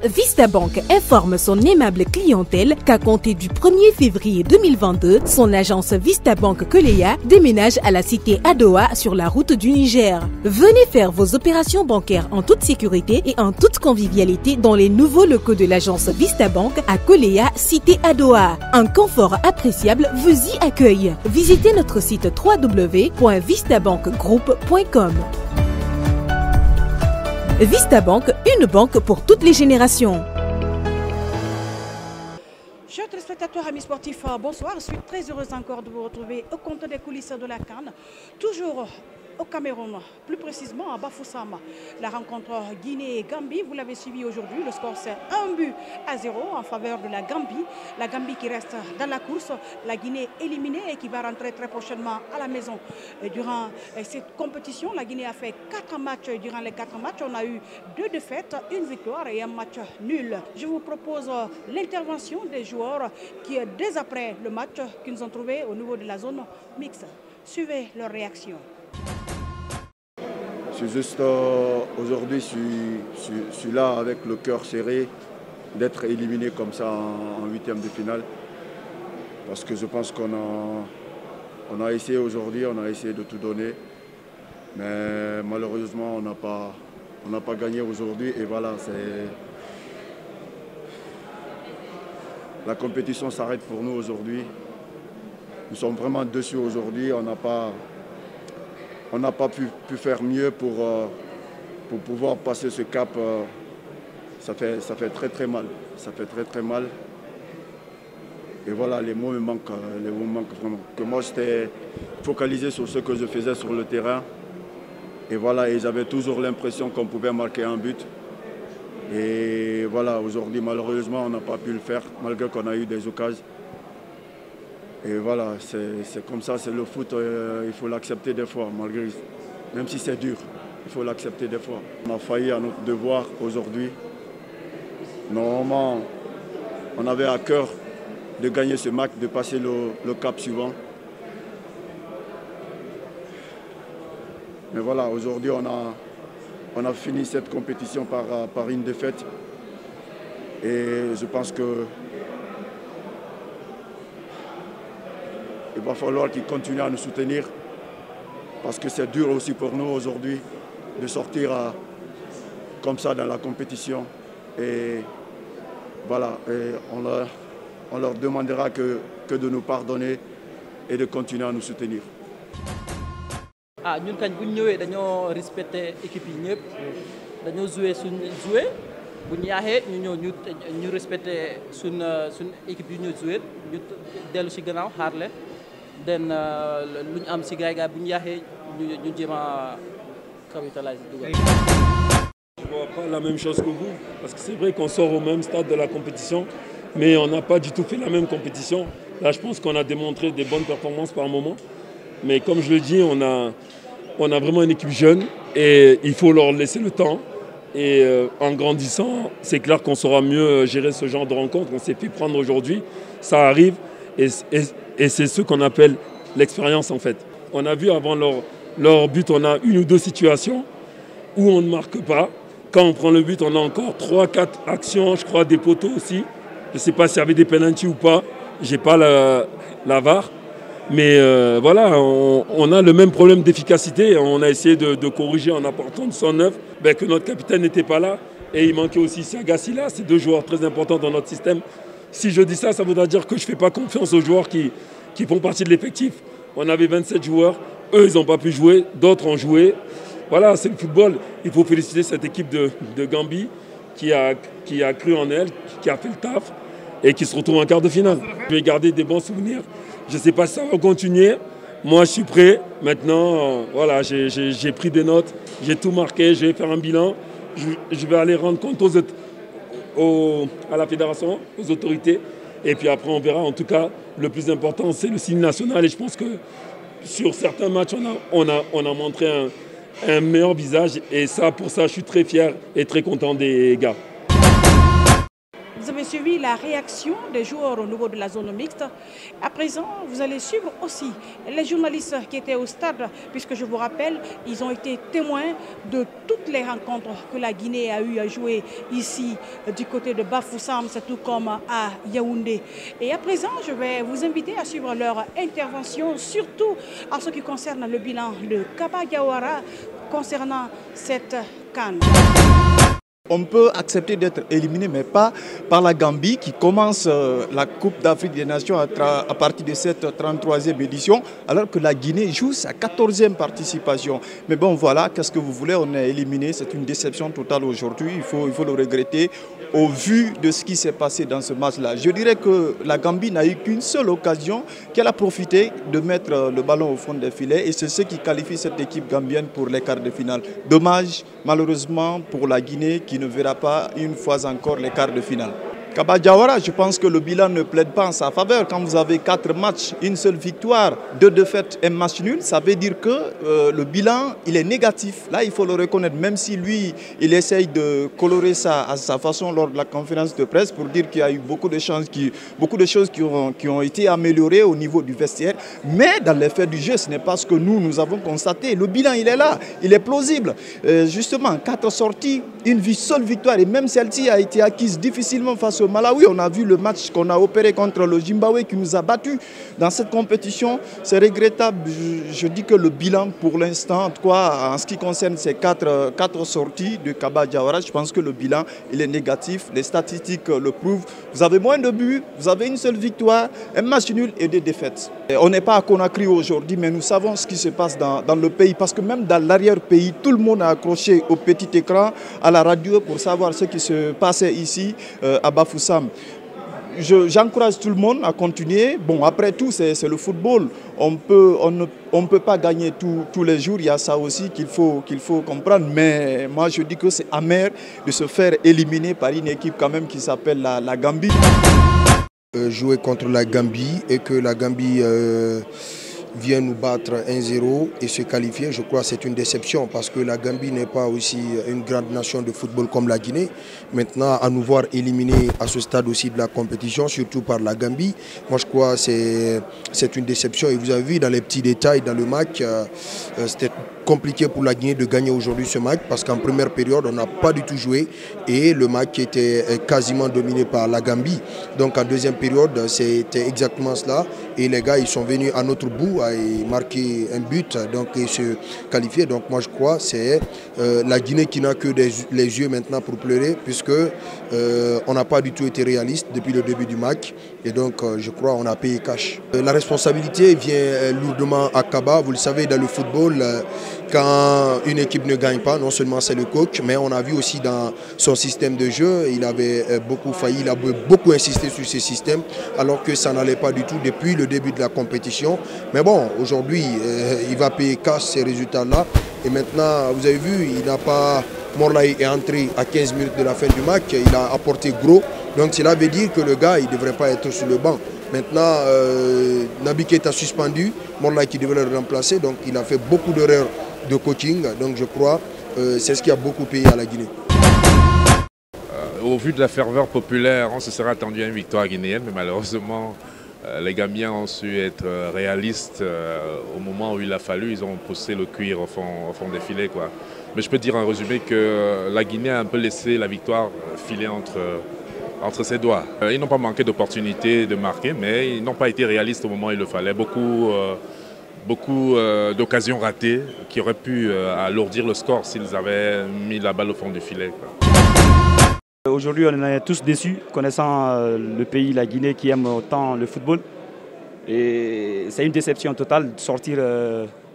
Vista Bank informe son aimable clientèle qu'à compter du 1er février 2022, son agence Vista Bank Koleya déménage à la cité Adowa sur la route du Niger. Venez faire vos opérations bancaires en toute sécurité et en toute convivialité dans les nouveaux locaux de l'agence Vista Bank à Koleya, cité Adowa. Un confort appréciable vous y accueille. Visitez notre site www.vistabankgroup.com. Vista Bank, une banque pour toutes les générations. Chers téléspectateurs, amis sportifs, bonsoir. Je suis très heureuse encore de vous retrouver au compte des coulisses de la CAN. Toujours au Cameroun, plus précisément à Bafoussam. La rencontre Guinée-Gambie, vous l'avez suivi aujourd'hui. Le score c'est 1-0 en faveur de la Gambie. La Gambie qui reste dans la course. La Guinée éliminée et qui va rentrer très prochainement à la maison. Et durant cette compétition, la Guinée a fait 4 matchs. Durant les 4 matchs, on a eu 2 défaites, 1 victoire et un match nul. Je vous propose l'intervention des joueurs qui, dès après le match, qui nous ont trouvés au niveau de la zone mixte. Suivez leur réaction. Je suis juste aujourd'hui, je suis là avec le cœur serré d'être éliminé comme ça en 8e de finale. Parce que je pense qu'on a essayé aujourd'hui, on a essayé de tout donner. Mais malheureusement, on n'a pas gagné aujourd'hui. Et voilà, la compétition s'arrête pour nous aujourd'hui. Nous sommes vraiment dessus aujourd'hui. On n'a pas pu faire mieux pour pouvoir passer ce cap. Ça fait très très mal. Ça fait très très mal. Et voilà, les mots me manquent vraiment. Que moi j'étais focalisé sur ce que je faisais sur le terrain. Et voilà, et j'avais toujours l'impression qu'on pouvait marquer un but. Et voilà, aujourd'hui malheureusement on n'a pas pu le faire, malgré qu'on a eu des occasions. Et voilà, c'est comme ça, c'est le foot, il faut l'accepter des fois, malgré, même si c'est dur, il faut l'accepter des fois. On a failli à notre devoir aujourd'hui. Normalement, on avait à cœur de gagner ce match, de passer le cap suivant. Mais voilà, aujourd'hui, on a fini cette compétition par une défaite. Et je pense que il va falloir qu'ils continuent à nous soutenir parce que c'est dur aussi pour nous aujourd'hui de sortir comme ça dans la compétition. Et voilà, et on leur demandera que de nous pardonner et de continuer à nous soutenir. Nous avons respecté l'équipe, nous avons joué nous respecter l'équipe nous joué nous den lu ñu am ci gaay bu ñu yaxé ñu jéma capitaliser dugal. Je vois pas la même chose que vous parce que c'est vrai qu'on sort au même stade de la compétition mais on n'a pas du tout fait la même compétition. Là je pense qu'on a démontré des bonnes performances par moment mais comme je le dis on a vraiment une équipe jeune et il faut leur laisser le temps et en grandissant, c'est clair qu'on saura mieux gérer ce genre de rencontre. On s'est fait prendre aujourd'hui, ça arrive et c'est ce qu'on appelle l'expérience en fait. On a vu avant leur but, on a 1 ou 2 situations où on ne marque pas. Quand on prend le but, on a encore 3-4 actions, je crois des poteaux aussi. Je ne sais pas s'il y avait des pénaltys ou pas, je n'ai pas la VAR. Mais voilà, on a le même problème d'efficacité. On a essayé de corriger en apportant de 109, que notre capitaine n'était pas là. Et il manquait aussi Siagasila, c'est 2 joueurs très importants dans notre système. Si je dis ça, ça voudra dire que je ne fais pas confiance aux joueurs qui font partie de l'effectif. On avait 27 joueurs, eux ils n'ont pas pu jouer, d'autres ont joué. Voilà, c'est le football. Il faut féliciter cette équipe de Gambie qui a cru en elle, qui a fait le taf et qui se retrouve en quart de finale. Je vais garder des bons souvenirs. Je ne sais pas si ça va continuer. Moi, je suis prêt. Maintenant, voilà, j'ai pris des notes, j'ai tout marqué, je vais faire un bilan. Je vais aller rendre compte à la fédération, aux autorités. Et puis après, on verra. En tout cas, le plus important, c'est le signe national. Et je pense que sur certains matchs, on a montré un meilleur visage. Et ça, pour ça, je suis très fier et très content des gars. Vous avez avez suivi la réaction des joueurs au niveau de la zone mixte. À présent, vous allez suivre aussi les journalistes qui étaient au stade, puisque je vous rappelle, ils ont été témoins de toutes les rencontres que la Guinée a eu à jouer ici du côté de Bafoussam, c'est tout comme à Yaoundé. Et à présent, je vais vous inviter à suivre leur intervention, surtout en ce qui concerne le bilan de Kaba Diawara concernant cette CAN. On peut accepter d'être éliminé, mais pas par la Gambie qui commence la Coupe d'Afrique des Nations à partir de cette 33e édition, alors que la Guinée joue sa 14e participation. Mais bon, voilà, qu'est-ce que vous voulez, on est éliminé, c'est une déception totale aujourd'hui, il faut le regretter au vu de ce qui s'est passé dans ce match-là. Je dirais que la Gambie n'a eu qu'une seule occasion, qu'elle a profité de mettre le ballon au fond des filets, et c'est ce qui qualifie cette équipe gambienne pour les quarts de finale. Dommage, malheureusement, pour la Guinée qui ne verra pas une fois encore les quarts de finale. Kaba Diawara, je pense que le bilan ne plaide pas en sa faveur. Quand vous avez 4 matchs, une seule victoire, 2 défaites, un match nul, ça veut dire que le bilan, il est négatif. Là, il faut le reconnaître, même si lui, il essaye de colorer ça à sa façon lors de la conférence de presse pour dire qu'il y a eu beaucoup de choses qui ont été améliorées au niveau du vestiaire. Mais dans les faits du jeu, ce n'est pas ce que nous avons constaté. Le bilan, il est là, il est plausible. Justement, 4 sorties, une seule victoire, et même celle-ci a été acquise difficilement face au Malawi. On a vu le match qu'on a opéré contre le Zimbabwe qui nous a battus dans cette compétition. C'est regrettable. Je dis que le bilan pour l'instant, en tout cas en ce qui concerne ces 4 sorties de Kaba Diawara, je pense que le bilan il est négatif. Les statistiques le prouvent. Vous avez moins de buts, vous avez une seule victoire, un match nul et 2 défaites. Et on n'est pas à Conakry aujourd'hui, mais nous savons ce qui se passe dans le pays, parce que même dans l'arrière-pays, tout le monde a accroché au petit écran, à la radio pour savoir ce qui se passait ici à Bafoussam. J'encourage tout le monde à continuer. Bon, après tout, c'est le football. On ne peut pas gagner tous les jours. Il y a ça aussi qu'il faut comprendre. Mais moi, je dis que c'est amer de se faire éliminer par une équipe quand même qui s'appelle la Gambie. Jouer contre la Gambie et que la Gambie vient nous battre 1-0 et se qualifier, je crois que c'est une déception parce que la Gambie n'est pas aussi une grande nation de football comme la Guinée. Maintenant, à nous voir éliminés à ce stade aussi de la compétition, surtout par la Gambie, moi je crois que c'est une déception. Et vous avez vu dans les petits détails dans le match, c'était compliqué pour la Guinée de gagner aujourd'hui ce match parce qu'en première période, on n'a pas du tout joué et le match était quasiment dominé par la Gambie. Donc en deuxième période, c'était exactement cela et les gars, ils sont venus à notre bout et marquer un but donc, et se qualifier. Donc moi je crois que c'est la Guinée qui n'a que les yeux maintenant pour pleurer puisque on n'a pas du tout été réaliste depuis le début du match et donc je crois qu'on a payé cash. La responsabilité vient lourdement à Kaba. Vous le savez, dans le football, quand une équipe ne gagne pas, non seulement c'est le coach, mais on a vu aussi dans son système de jeu, il avait beaucoup failli, il a beaucoup insisté sur ce système alors que ça n'allait pas du tout depuis le début de la compétition. Mais bon, aujourd'hui, il va payer cash ces résultats-là. Et maintenant, vous avez vu, il n'a pas... Morlaï est entré à 15 minutes de la fin du match, il a apporté gros. Donc cela veut dire que le gars, il ne devrait pas être sur le banc. Maintenant, Nabi Keita suspendu, Morlaï qui devrait le remplacer. Donc il a fait beaucoup d'erreurs de coaching. Donc je crois que c'est ce qui a beaucoup payé à la Guinée. Au vu de la ferveur populaire, on se serait attendu à une victoire guinéenne, mais malheureusement, les Gambiens ont su être réalistes au moment où il a fallu. Ils ont poussé le cuir au fond des filets, quoi. Mais je peux dire en résumé que la Guinée a un peu laissé la victoire filer entre ses doigts. Ils n'ont pas manqué d'opportunités de marquer, mais ils n'ont pas été réalistes au moment où il le fallait. Beaucoup d'occasions ratées qui auraient pu alourdir le score s'ils avaient mis la balle au fond du filet, quoi. Aujourd'hui, on est tous déçus, connaissant le pays, la Guinée, qui aime autant le football. Et c'est une déception totale de sortir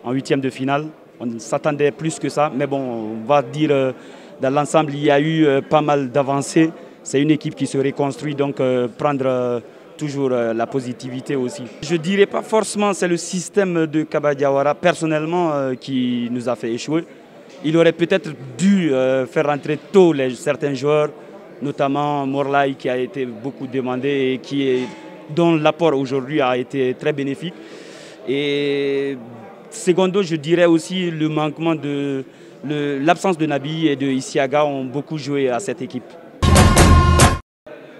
en 8e de finale. On s'attendait plus que ça, mais bon, on va dire dans l'ensemble, il y a eu pas mal d'avancées. C'est une équipe qui se reconstruit, donc prendre toujours la positivité aussi. Je ne dirais pas forcément que c'est le système de Kaba Diawara, personnellement, qui nous a fait échouer. Il aurait peut-être dû faire rentrer tôt certains joueurs, notamment Morlaï qui a été beaucoup demandé et dont l'apport aujourd'hui a été très bénéfique. Et secondo, je dirais aussi le manquement de l'absence de Nabi et de Isiaga ont beaucoup joué à cette équipe.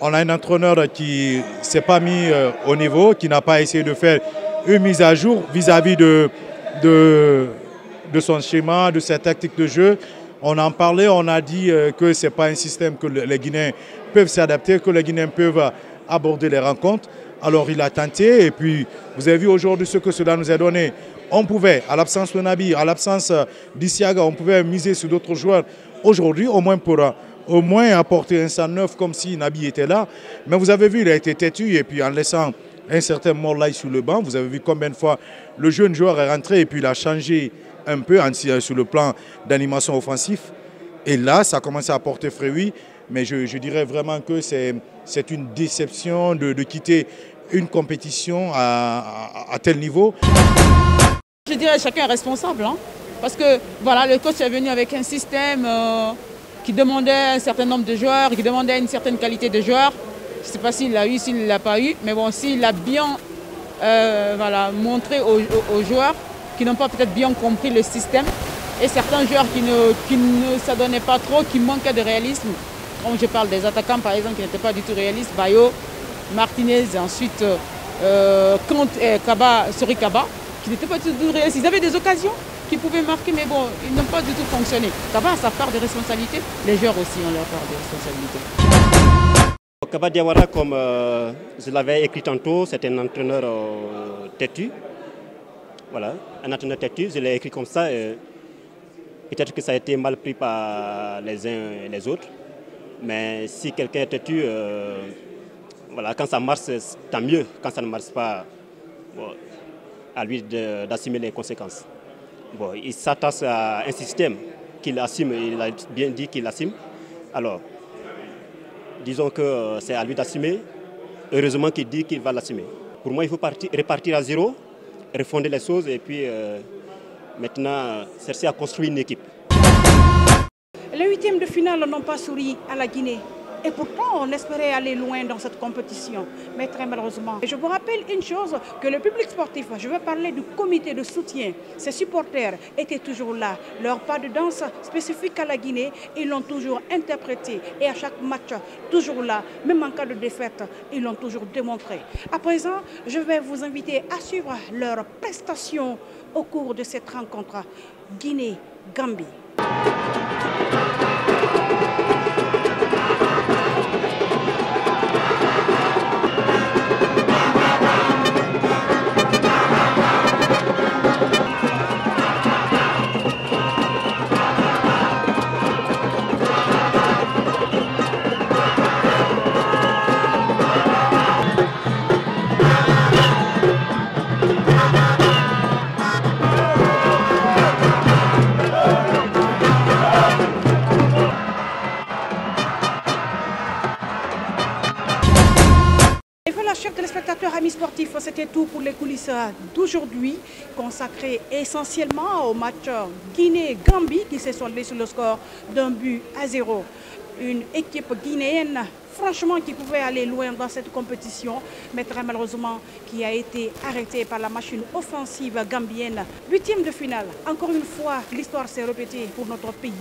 On a un entraîneur qui ne s'est pas mis au niveau, qui n'a pas essayé de faire une mise à jour vis-à-vis de son schéma, de sa tactique de jeu. On en parlait, on a dit que ce n'est pas un système que les Guinéens peuvent s'adapter, que les Guinéens peuvent aborder les rencontres. Alors il a tenté et puis vous avez vu aujourd'hui ce que cela nous a donné. On pouvait, à l'absence de Nabi, à l'absence d'Isiaga, on pouvait miser sur d'autres joueurs aujourd'hui, au moins pour apporter un sang neuf comme si Nabi était là. Mais vous avez vu, il a été têtu et puis en laissant un certain Morlaï sur le banc, vous avez vu combien de fois le jeune joueur est rentré et puis il a changé un peu sur le plan d'animation offensif. Et là, ça a commencé à porter fruit. Mais je dirais vraiment que c'est une déception de quitter une compétition à tel niveau. Je dirais que chacun est responsable. Hein, parce que voilà, le coach est venu avec un système qui demandait un certain nombre de joueurs, qui demandait une certaine qualité de joueurs. Je ne sais pas s'il l'a eu, s'il ne l'a pas eu. Mais bon, s'il a bien montré aux joueurs qui n'ont pas peut-être bien compris le système. Et certains joueurs qui ne s'adonnaient pas trop, qui manquaient de réalisme. Quand je parle des attaquants, par exemple, qui n'étaient pas du tout réalistes, Bayo, Martinez, ensuite Sori Kaba, qui n'étaient pas du tout réalistes. Ils avaient des occasions qu'ils pouvaient marquer, mais bon, ils n'ont pas du tout fonctionné. Kaba a sa part de responsabilité, les joueurs aussi ont leur part de responsabilité. Kaba Diawara, comme je l'avais écrit tantôt, c'est un entraîneur têtu. Voilà, un entraîneur têtu, je l'ai écrit comme ça. Peut-être que ça a été mal pris par les uns et les autres. Mais si quelqu'un est têtu, voilà, quand ça marche, tant mieux. Quand ça ne marche pas, bon, à lui d'assumer les conséquences. Bon, il s'attache à un système qu'il assume, il a bien dit qu'il assume. Alors, disons que c'est à lui d'assumer. Heureusement qu'il dit qu'il va l'assumer. Pour moi, il faut repartir à zéro, refonder les choses et puis maintenant chercher à construire une équipe. Les huitièmes de finale n'ont pas souri à la Guinée. Et pourtant, on espérait aller loin dans cette compétition. Mais très malheureusement. Et je vous rappelle une chose, que le public sportif, je vais parler du comité de soutien, ses supporters étaient toujours là. Leur pas de danse spécifique à la Guinée, ils l'ont toujours interprété. Et à chaque match, toujours là, même en cas de défaite, ils l'ont toujours démontré. À présent, je vais vous inviter à suivre leurs prestations au cours de cette rencontre Guinée-Gambie. Chers téléspectateurs, amis sportifs, c'était tout pour les coulisses d'aujourd'hui, consacré essentiellement au match Guinée-Gambie qui s'est soldé sur le score d'1-0. Une équipe guinéenne, franchement, qui pouvait aller loin dans cette compétition, mais très malheureusement, qui a été arrêtée par la machine offensive gambienne. Huitième de finale, encore une fois, l'histoire s'est répétée pour notre pays.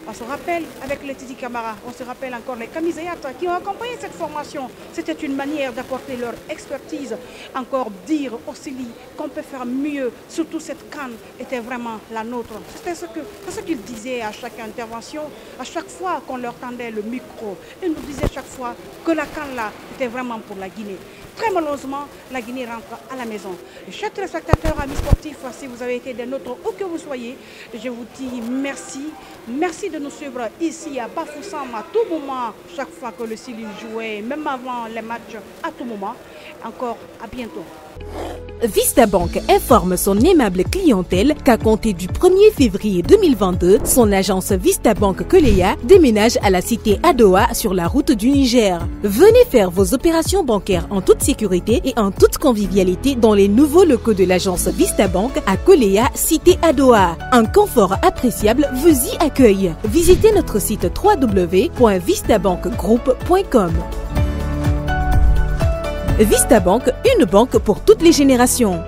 On se rappelle avec les Titi Camara, on se rappelle encore les Camiséates qui ont accompagné cette formation. C'était une manière d'apporter leur expertise. Encore dire au Sili qu'on peut faire mieux, surtout cette CAN était vraiment la nôtre. C'est ce qu'ils disaient à chaque intervention, à chaque fois qu'on leur tendait le micro. Ils nous disaient chaque fois que la CAN là était vraiment pour la Guinée. Très malheureusement, la Guinée rentre à la maison. Chers téléspectateurs, amis sportifs, si vous avez été des nôtres où que vous soyez, je vous dis merci. Merci de nous suivre ici à Bafoussam à tout moment, chaque fois que le Sili jouait, même avant les matchs, à tout moment. Encore à bientôt. Vista Bank informe son aimable clientèle qu'à compter du 1er février 2022, son agence Vista Bank Koleya déménage à la cité Adoa sur la route du Niger. Venez faire vos opérations bancaires en toute sécurité et en toute convivialité dans les nouveaux locaux de l'agence Vista Bank à Koleya, cité Adoa. Un confort appréciable vous y accueille. Visitez notre site www.vistabankgroup.com. Vista Bank, une banque pour toutes les générations.